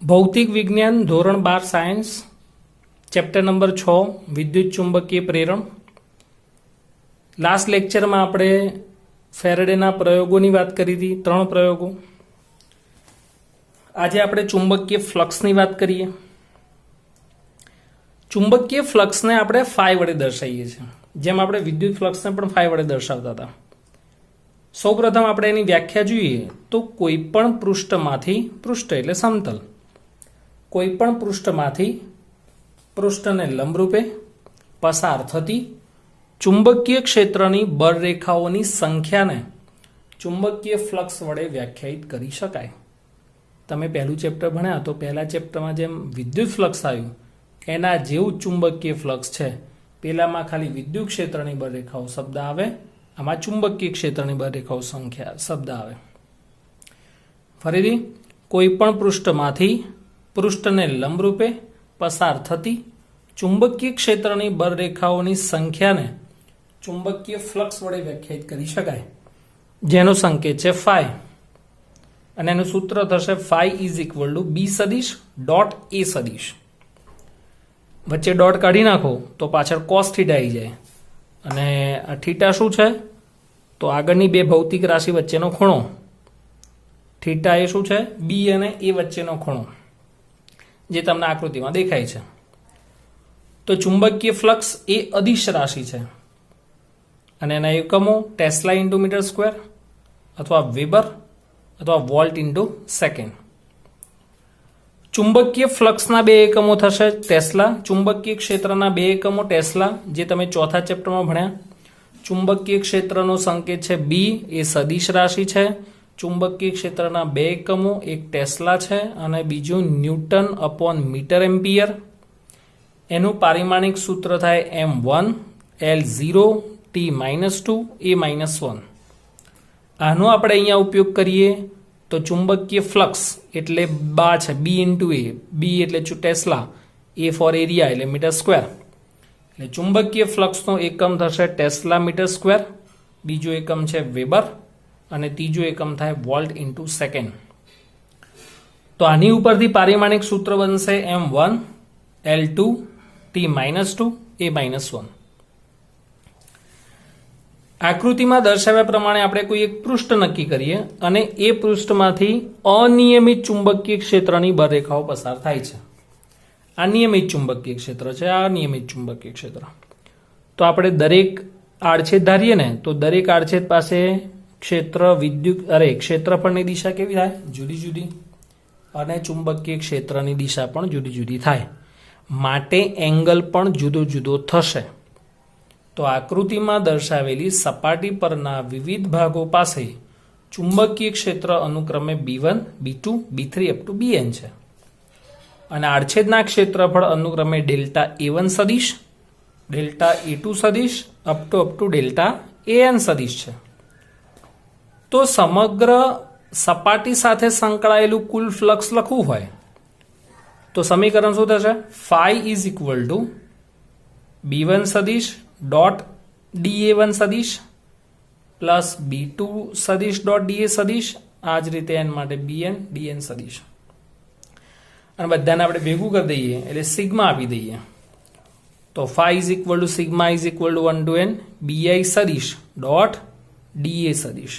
ભૌતિક વિજ્ઞાન ધોરણ 12 સાયન્સ ચેપ્ટર નંબર 6 વિદ્યુત ચુંબકીય પ્રેરણ. લાસ્ટ લેક્ચરમાં આપણે ફેરેડેના પ્રયોગોની વાત કરી હતી, 3 પ્રયોગો. આજે આપણે ચુંબકીય ફ્લક્સની વાત કરીએ. ચુંબકીય ફ્લક્સને આપણે ફાઈ વડે દર્શાવીએ છીએ, જેમ આપણે વિદ્યુત ફ્લક્સને પણ ફાઈ વડે દર્શાવતા હતા. સૌપ્રથમ આપણે એની વ્યાખ્યા જોઈએ તો કોઈપણ પૃષ્ઠમાંથી, પૃષ્ઠ એટલે સમતલ, કોઈપણ પૃષ્ઠમાંથી પૃષ્ઠને લંબરૂપે પસાર થતી ચુંબકીય ક્ષેત્રની બળરેખાઓની સંખ્યાને ચુંબકીય ફ્લક્સ વડે વ્યાખ્યાયિત કરી શકાય. તમે પહેલું ચેપ્ટર ભણ્યા તો પહેલા ચેપ્ટરમાં જેમ વિદ્યુત ફ્લક્સ આવ્યું એના જેવું ચુંબકીય ફ્લક્સ છે. પેલામાં ખાલી વિદ્યુત ક્ષેત્રની બળરેખાઓ શબ્દ આવે, આમાં ચુંબકીય ક્ષેત્રની બળરેખાઓ સંખ્યા શબ્દ આવે. ફરીથી, કોઈ પણ પૃષ્ઠમાંથી પૃષ્ઠને લંબરૂપે પસાર થતી ચુંબકીય ક્ષેત્રની બળરેખાઓની સંખ્યાને ચુંબકીય ફ્લક્સ વડે વ્યાખ્યાયિત કરી શકાય, જેનો સંકેત છે ફાઈ, અને એનું સૂત્ર થશે ફાઈ ઇઝ ઇક્વલ ટુ બી સદિશ ડોટ એ સદિશ. વચ્ચે ડોટ કાઢી નાખો તો પાછળ કોસ થીટા આવી જાય, અને આ થીટા શું છે તો આગળની બે ભૌતિક રાશિ વચ્ચેનો ખૂણો. થીટા એ શું છે? બી અને એ વચ્ચેનો ખૂણો, જે તમને આકૃતિમાં દેખાય છે. તો ચુંબકીય ફ્લક્સ એ અદિશ રાશિ છે, અને એના એકમો ટેસ્લા ઇન્ટુ મીટર સ્ક્વેર અથવા વેબર અથવા વોલ્ટ ઇન્ટુ સેકન્ડ. ચુંબકીય ફ્લક્સના બે એકમો થશે ટેસ્લા. ચુંબકીય ક્ષેત્રના બે એકમો ટેસ્લા, જે તમે ચોથા ચેપ્ટરમાં ભણ્યા. ચુંબકીય ક્ષેત્રનો સંકેત છે બી, એ સદિશ રાશિ છે. ચુંબકીય ક્ષેત્રના બે એકમો, એક ટેસ્લા છે અને બીજું ન્યૂટન અપોન મીટર એમ્પિયર. એનું પારિમાણિક સૂત્ર થાય M1 L0 T-2 A-1. આનો આપણે અહીંયા ઉપયોગ કરીએ તો ચુંબકીય ફ્લક્સ એટલે બા છે, બી ઇન્ટુ એ. બી એટલે ટેસ્લા, એ ફોર એરિયા એટલે મીટર સ્ક્વેર. એટલે ચુંબકીય ફ્લક્સનો એકમ થશે ટેસ્લા મીટર સ્ક્વેર, બીજો એકમ છે વેબર, અને ત્રીજો એકમ થાય વોલ્ટ ઇન્ટુ સેકન્ડ. તો આની ઉપરથી પારિમાણિક સૂત્ર બનશે M1 L2 T-2 A-1. આકૃતિમાં દર્શાવ્યા પ્રમાણે આપણે કોઈ એક પૃષ્ઠ નક્કી કરીએ અને એ પૃષ્ઠમાંથી અનિયમિત ચુંબકીય ક્ષેત્રની બળરેખાઓ પસાર થાય છે. આ નિયમિત ચુંબકીય ક્ષેત્ર છે, આ અનિયમિત ચુંબકીય ક્ષેત્ર. તો આપણે દરેક આડછેદ ધારીએ ને તો દરેક આડછેદ પાસે ક્ષેત્રફળની દિશા કેવી થાય? જુદી જુદી. અને ચુંબકીય ક્ષેત્રની દિશા પણ જુદી જુદી થાય, માટે એંગલ પણ જુદો જુદો થશે. તો આકૃતિમાં દર્શાવેલી સપાટી પરના વિવિધ ભાગો પાસે ચુંબકીય ક્ષેત્ર અનુક્રમે B1, B2, B3 up to Bn છે, અને આડછેદના ક્ષેત્રફળ અનુક્રમે ડેલ્ટા A1 સદિશ, ડેલ્ટા A2 સદિશ અપ ટુ ડેલ્ટા An સદિશ છે. તો સમગ્ર સપાટી સાથે સંકળાયેલું કુલ ફ્લક્સ લખવું હોય તો સમીકરણ શું થશે? Phi is equal two B1 સદિશ ડોટ DA1 સદિશ પ્લસ B2 સદિશ ડોટ DA સદિશ, આ જ રીતે એન માટે BN DN સદિશ, અને બધાને આપણે ભેગું કરી દઈએ એટલે સિગ્મા આપી દઈએ. તો phi is equal to sigma is equal to 1 to n BI સદિશ ડોટ DA સદિશ,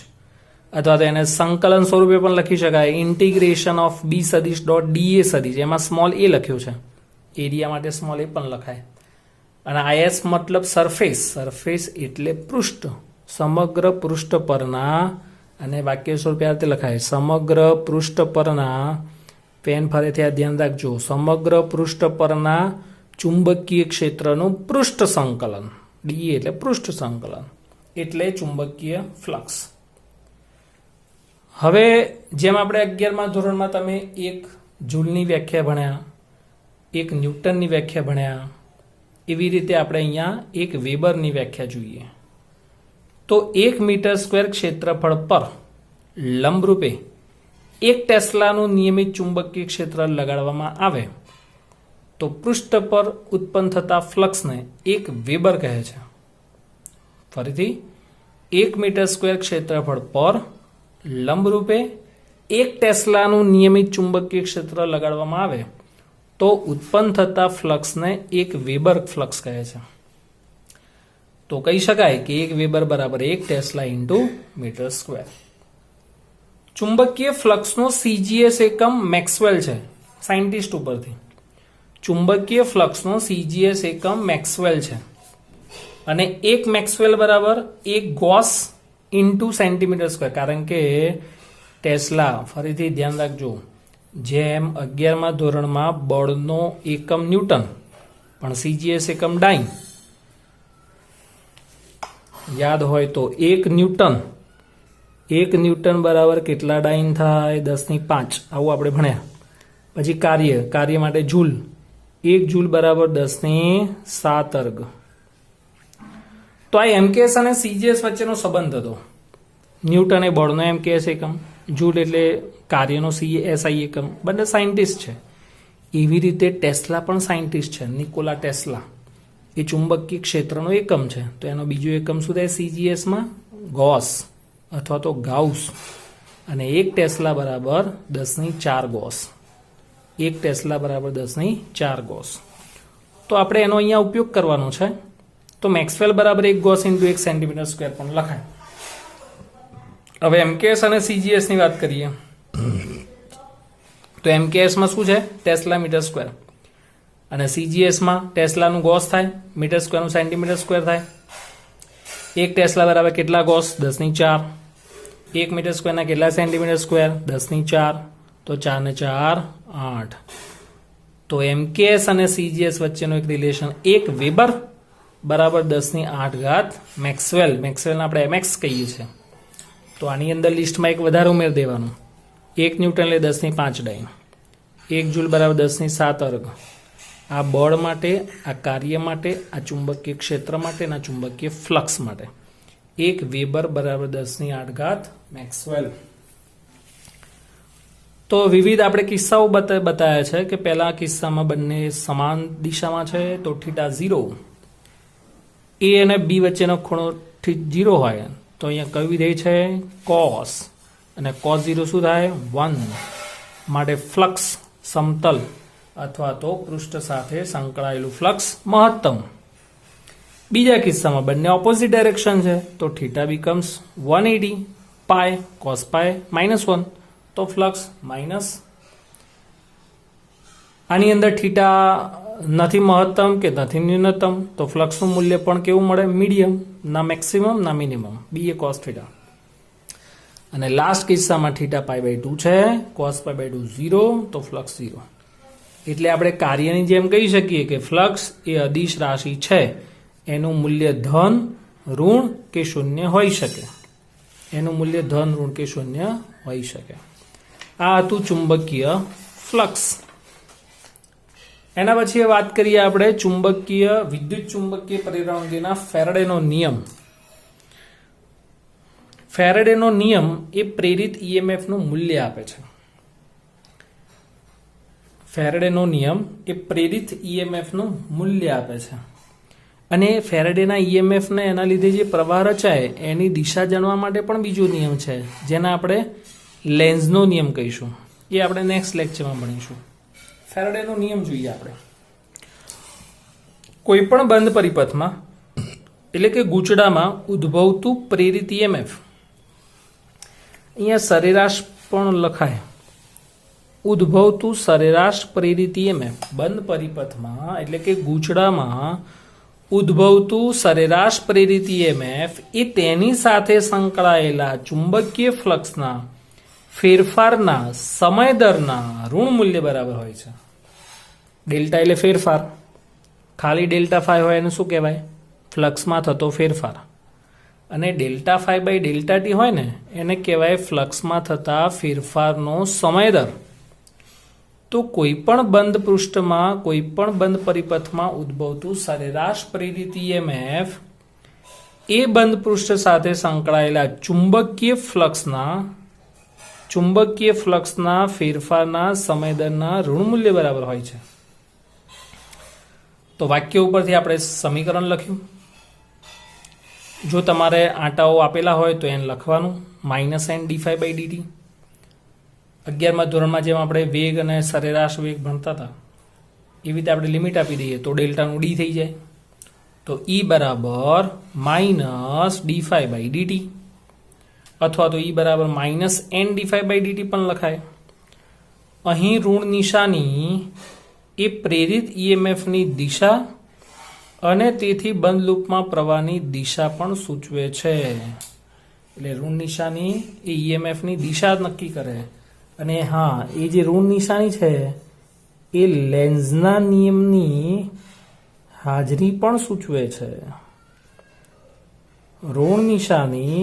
અથવા તો એને સંકલન સ્વરૂપે પણ લખી શકાય, ઇન્ટિગ્રેશન ઓફ B સદિશ ડોટ DA સદિશ. એમાં સ્મોલ એ લખ્યું છે, એરિયા માટે સ્મોલ એ પણ લખાય. અને IS મતલબ સરફેસ, સરફેસ એટલે પૃષ્ઠ, સમગ્ર પૃષ્ઠ પરના, અને વાક્ય સ્વરૂપે આ રીતે લખાય, સમગ્ર પૃષ્ઠ પરના, પેન ફરીથી આ ધ્યાન રાખજો, સમગ્ર પૃષ્ઠ પરના ચુંબકીય ક્ષેત્રનું પૃષ્ઠ સંકલન. DA એટલે પૃષ્ઠ સંકલન, એટલે ચુંબકીય ફ્લક્સ. હવે જેમ આપણે 11મા ધોરણમાં તમે એક જૂલની વ્યાખ્યા ભણ્યા, એક ન્યૂટનની વ્યાખ્યા ભણ્યા, એવી રીતે આપણે અહીંયા એક વેબરની વ્યાખ્યા જોઈએ. તો 1 મીટર સ્ક્વેર ક્ષેત્રફળ પર લંબરૂપે 1 ટેસ્લાનું નિયમિત ચુંબકીય ક્ષેત્ર લગાડવામાં આવે તો પૃષ્ઠ પર ઉત્પન્ન થતા ફ્લક્સને 1 વેબર કહે છે. ફરીથી, 1 મીટર સ્ક્વેર ક્ષેત્રફળ પર લંબરૂપે 1 ટેસ્લાનું નિયમિત ચુંબકીય ક્ષેત્ર લગાડવામાં આવે તો ઉત્પન્ન થતા ફ્લક્સને 1 વેબર ફ્લક્સ કહે છે. તો કહી શકાય કે 1 વેબર બરાબર 1 ટેસ્લા ઇન્ટુ મીટર સ્ક્વેર. ચુંબકીય ફ્લક્સનો CGS એકમ મેક્સવેલ છે. સાયન્ટિસ્ટ ઉપરથી ચુંબકીય ફ્લક્સનો CGS એકમ મેક્સવેલ છે અને 1 મેક્સવેલ બરાબર 1 ગોસ ઇન્ટુ સેન્ટીમીટર સ્ક્વેર. કારણ કે ટેસ્લા, ફરીથી ધ્યાન રાખજો, જેમ 11મા ધોરણમાં બળનો એકમ ન્યૂટન પણ CGS એકમ ડાઇન, યાદ હોય તો 1 ન્યૂટન બરાબર કેટલા ડાઇન થાય? 10⁵. આવું આપણે ભણ્યા. પછી કાર્ય માટે જૂલ, 1 જૂલ બરાબર 10⁷ અર્ગ. તો આ MKS અને CGS વચ્ચેનો સંબંધ હતો. ન્યૂટન એ બળનો MKS એકમ, જૂલ એટલે કાર્યનો SI એકમ. બંને સાયન્ટિસ્ટ છે. એવી રીતે ટેસ્લા પણ સાયન્ટિસ્ટ છે. નિકોલા ટેસ્લા એ ચુંબકીય ક્ષેત્રનો એકમ છે. તો એનો બીજો એકમ શું થાય CGSમાં? ગોસ અથવા તો ગાઉસ. અને 1 ટેસ્લા બરાબર 10⁴ ગોસ. 1 ટેસ્લા બરાબર 10⁴ ગોસ. તો આપણે એનો અહીંયા ઉપયોગ કરવાનો છે. તો મેક્સવેલ બરાબર 1 ગોસ ઇન્ટુ 1 સેન્ટીમીટર સ્ક્વેર પણ લખાય. હવે MKS અને CGS ની વાત કરીએ તો MKSમાં શું છે? Tesla metre square. અને CGSમાં ટેસ્લાનું ગોસ થાય, મીટર સ્ક્વેરનું સેન્ટીમીટર સ્ક્વેર થાય. 1 ટેસ્લા બરાબર કેટલા ગોસ? 10⁴. 1 મીટર સ્ક્વેરના કેટલા સેન્ટીમીટર સ્ક્વેર? 10⁴. તો 4 ને 4 8. તો MKS અને CGS વચ્ચેનો એક રિલેશન 1 વેબર બરાબર 10⁸ મેક્સવેલને આપણે MX કહીએ છીએ. તો આની અંદર લિસ્ટમાં એક વધારે ઉમેર દેવાનું. 1 ન્યૂટન એટલે 10⁵ ડાઇન. 1 જૂલ બરાબર 10⁷ અર્ગ. આ બળ માટે, આ કાર્ય માટે, આ ચુંબકીય ક્ષેત્ર માટે અને આ ચુંબકીય ફ્લક્સ માટે 1 વેબર બરાબર 10⁸ મેક્સવેલ. તો વિવિધ આપણે કિસ્સાઓ બતાવ્યા છે કે પહેલા કિસ્સામાં બંને સમાન દિશામાં છે તો θ0, A અને B વચ્ચેનો ખૂણો 0 હોય તો અહીંયા કયું વિધેય છે? cos. અને cos 0 શું થાય? 1. માટે ફ્લક્સ સમતલ અથવા તો પૃષ્ઠ સાથે સંકળાયેલું ફ્લક્સ મહત્તમ. બીજા કિસ્સામાં બંને ઓપોઝિટ ડાયરેક્શન છે તો θ becomes 180 પાય cos પાય -1. તો ફ્લક્સ માઇનસ. આની અંદર θ નથી મહત્તમ કે નથી ન્યૂનતમ તો ફ્લક્સનું મૂલ્ય પણ કેવું મળે? મીડિયમ. ના મેક્સિમમ ના મિનિમમ. B એ cos θ. અને લાસ્ટ કિસ્સામાં θ π/2 છે, cos π/2 0 તો ફ્લક્સ 0. એટલે આપણે કાર્યની જેમ કહી શકીએ કે ફ્લક્સ એ અદિશ રાશિ છે. એનું મૂલ્ય ધન, ઋણ કે શૂન્ય હોઈ શકે. એનું મૂલ્ય ધન, ઋણ કે શૂન્ય હોઈ શકે. આ હતું ચુંબકીય ફ્લક્સ. એના પછી વાત કરીએ આપણે વિદ્યુત ચુંબકીય પરિવહન અંગેના ફેરાડેનો નિયમ. ફેરાડેનો નિયમ એ પ્રેરિત EMF નું મૂલ્ય આપે છે. ફેરાડેનો નિયમ એ પ્રેરિત EMF નું મૂલ્ય આપે છે. અને ફેરાડેના EMF ને એના લીધે જે પ્રવાહ રચાય એની દિશા જાણવા માટે પણ બીજો નિયમ છે જેને આપણે લેન્ઝનો નિયમ કહીશું. એ આપણે નેક્સ્ટ લેક્ચરમાં ભણીશું. ફેરાડેનો નિયમ જોઈએ આપણે. કોઈ પણ બંધ પરિપથમાં એટલે કે ગૂંચડામાં ઉદ્ભવતું પ્રેરિત EMF, અહીંયા સરેરાશ પણ લખાય, ઉદ્ભવતું સરેરાશ પ્રેરિત EMF બંધ પરિપથમાં એટલે કે ગૂંચડામાં ઉદ્ભવતું સરેરાશ પ્રેરિત EMF એ તેની સાથે સંકળાયેલા ચુંબકીય ફ્લક્સના ફેરફારના સમય દરના ઋણ મૂલ્ય બરાબર હોય છે. ડેલ્ટા એટલે ફેરફાર, ખાલી ડેલ્ટા ફાઈ હોય એને શું કહેવાય? ફ્લક્સમાં થતો ફેરફાર. અને delta phi by delta T હોય ને એને કહેવાય ફ્લક્સમાં થતા ફેરફારનો સમય દર. તો કોઈ પણ બંધ પૃષ્ઠમાં કોઈ પણ બંધ પરિપથમાં ઉદ્ભવતું સરેરાશ પ્રેરિત EMF એ બંધ પૃષ્ઠ સાથે સંકળાયેલા ચુંબકીય ફ્લક્સના ફેરફારના સમય દરના ઋણ મૂલ્ય બરાબર હોય છે. તો વાક્ય ઉપરથી આપણે સમીકરણ લખ્યું. જો તમારે આંટાઓ આપેલા હોય તો એને લખવાનું -n dϕ/dt. 11મા ધોરણમાં જેમ આપણે વેગ અને સરેરાશ વેગ ભણતા હતા એવી રીતે આપણે લિમિટ આપી દઈએ તો ડેલ્ટાનું ડી થઈ જાય. તો E બરાબર માઇનસ d∅/dt અથવા તો E બરાબર માઇનસ n/dt પણ લખાય. અહીં ઋણ નિશાની એ પ્રેરિત EMFની દિશા અને તેથી બંધ લૂપમાં પ્રવાહની દિશા પણ સૂચવે છે. એટલે ઋણ નિશાની એ EMFની દિશા નક્કી કરે. અને હા, એ જે ઋણ નિશાની છે એ લેન્ઝના નિયમની હાજરી પણ સૂચવે છે. ઋણ નિશાની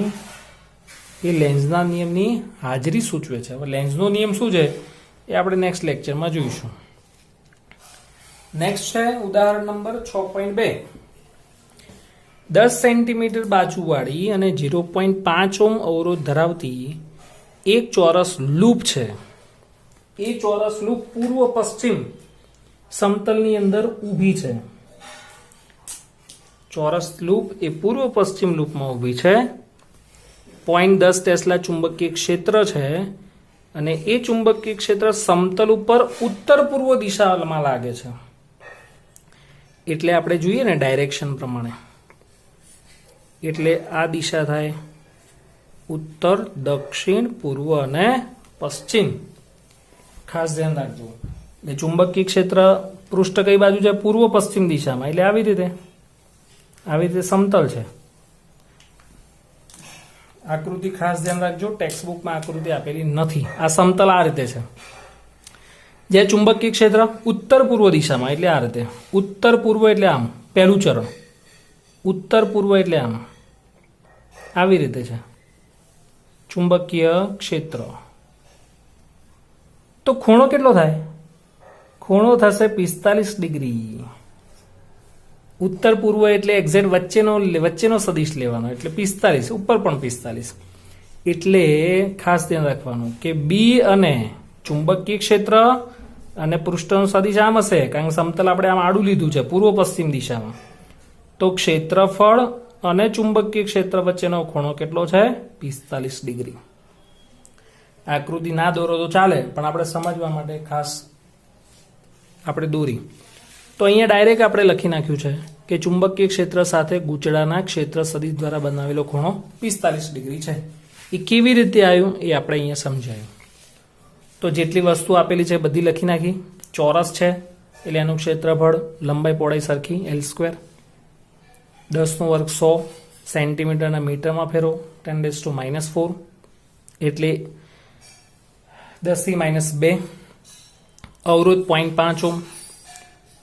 એ લેન્ઝના નિયમની હાજરી સૂચવે છે. હવે લેન્ઝનો નિયમ શું છે એ આપણે નેક્સ્ટ લેક્ચરમાં જોઈશું. નેક્સ્ટ છે ઉદાહરણ નંબર 6.2. 10 સેન્ટીમીટર બાજુવાળી અને 0.5 ઓહ્મ અવરોધ ધરાવતી એક ચોરસ લૂપ છે. એ ચોરસ લૂપ પૂર્વ પશ્ચિમ સમતલની અંદર ઊભી છે. ચોરસ લૂપ એ પૂર્વ પશ્ચિમ લૂપમાં ઊભી છે. 0.10 ટેસ્લા ચુંબકીય ક્ષેત્ર છે અને એ ચુંબકીય ક્ષેત્ર સમતલ ઉપર ઉત્તર પૂર્વ દિશામાં લાગે છે. એટલે આપણે જોઈએ ને ડાયરેક્શન પ્રમાણે, એટલે આ દિશા થાય ઉત્તર, દક્ષિણ, પૂર્વ અને પશ્ચિમ. ખાસ ધ્યાન રાખજો. એટલે ચુંબકીય ક્ષેત્ર પૃષ્ઠ કઈ બાજુ છે? પૂર્વ પશ્ચિમ દિશામાં. એટલે આવી રીતે સમતલ છે. આકૃતિ ખાસ ધ્યાન રાખજો, ટેક્સ્ટબુકમાં આકૃતિ આપેલી નથી. આ સમતલ આ રીતે છે. જે ચુંબકીય ક્ષેત્ર ઉત્તર પૂર્વ દિશામાં, એટલે આ રીતે. ઉત્તર પૂર્વ એટલે આમ, પહેલું ચરણ. ઉત્તર પૂર્વ એટલે આમ, આવી રીતે છે ચુંબકીય ક્ષેત્ર. તો ખૂણો કેટલો થાય? ખૂણો થશે 45 ડિગ્રી. ઉત્તર પૂર્વ એટલે એક્ઝેક્ટ વચ્ચેનો સદિશ લેવાનો, એટલે 45, ઉપર પણ 45. એટલે ખાસ ધ્યાન રાખવાનું કે બી અને ચુંબકીય ક્ષેત્ર અને પૃષ્ઠનો સદિશ આમ હશે, કારણ કે સમતલ આપણે આમ આડું લીધું છે પૂર્વ પશ્ચિમ દિશામાં. તો ક્ષેત્રફળ અને ચુંબકીય ક્ષેત્ર વચ્ચેનો ખૂણો કેટલો છે? 45 ડિગ્રી. આકૃતિ ના દોરો તો ચાલે, પણ આપણે સમજવા માટે ખાસ આપણે દોરી. તો અહીંયા ડાયરેક્ટ આપણે લખી નાખ્યું છે કે ચુંબકીય ક્ષેત્ર સાથે ગૂંચળાના ક્ષેત્ર સદિશ દ્વારા બનાવેલો ખૂણો 45 ડિગ્રી છે. એ કેવી રીતે આવ્યું એ આપણે અહીંયા સમજાયું. તો જેટલી વસ્તુ આપેલી છે બધી લખી નાખી. ચોરસ છે એટલે એનું ક્ષેત્રફળ, લંબાઈ પહોળાઈ સરખી, L². 10 નો વર્ગ 100 સેન્ટીમીટરના મીટરમાં ફેરવો, 10⁻⁻⁴ એટલે 10⁻². અવરોધ 0.5 ઓહ્મ,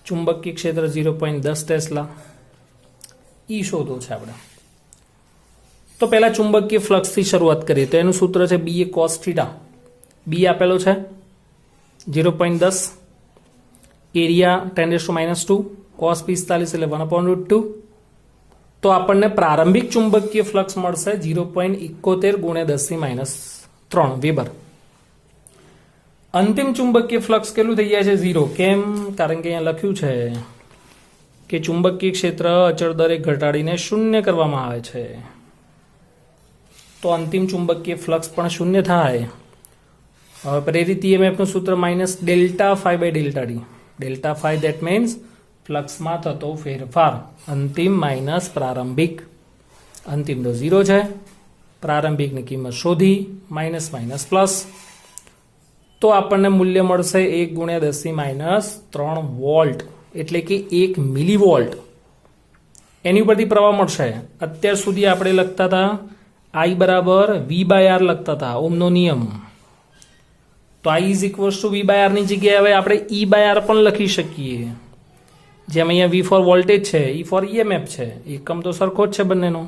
ચુંબકીય ક્ષેત્ર 0.10 ટેસ્લા. ઈ શોધો છે આપણે. તો પહેલા ચુંબકીય ફ્લક્સથી શરૂઆત કરીએ. તો એનું સૂત્ર છે BA cos θ. બી આપેલો છે 0.10, એરિયા 10⁻², cos 45 એટલે 1/√2. તો આપણને પ્રારંભિક ચુંબકીય ફ્લક્સ મળશે 0.71 × 10⁻³ વેબર. અંતિમ ચુંબકીય ફ્લક્સ કેટલું થઈ જાય છે? 0. કેમ? કારણ કે અહીંયા લખ્યું છે કે ચુંબકીય ક્ષેત્ર અચળ દરે ઘટાડીને 0 કરવામાં આવે છે. તો અંતિમ ચુંબકીય ફ્લક્સ પણ 0 થાય. હવે પ્રેરિત EMF નું સૂત્ર -ΔΦ/ΔD. ΔΦ that means ફ્લક્સમાં થતો ફેરફાર. અંતિમ માઇનસ પ્રારંભિક. અંતિમ તો 0 છે. પ્રારંભિકની કિંમત શોધી, માઇનસ માઇનસ પ્લસ. તો આપણને મૂલ્ય મળશે 1 × 10⁻³ વોલ્ટ, એટલે કે 1 મિલીવોલ્ટ. એની ઉપરથી પ્રવાહ મળશે. અત્યાર સુધી આપણે લખતા હતા I બરાબર V/R લખતા હતા, ઓહમનો નિયમ. તો I = V/R ની જગ્યાએ હવે આપણે E/R પણ લખી શકીએ. જેમ અહીંયા V ફોર વોલ્ટેજ છે, E ફોર EMF છે, એકમ તો સરખો જ છે બંનેનો.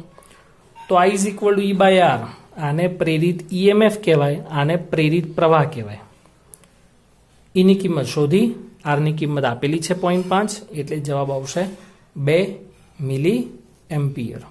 તો I = E/R. આને પ્રેરિત EMF કહેવાય, આને પ્રેરિત પ્રવાહ કહેવાય. એની કિંમત શોધી, R ની કિંમત આપેલી છે 0.5, એટલે જવાબ આવશે 2 મિલી એમ્પિયર.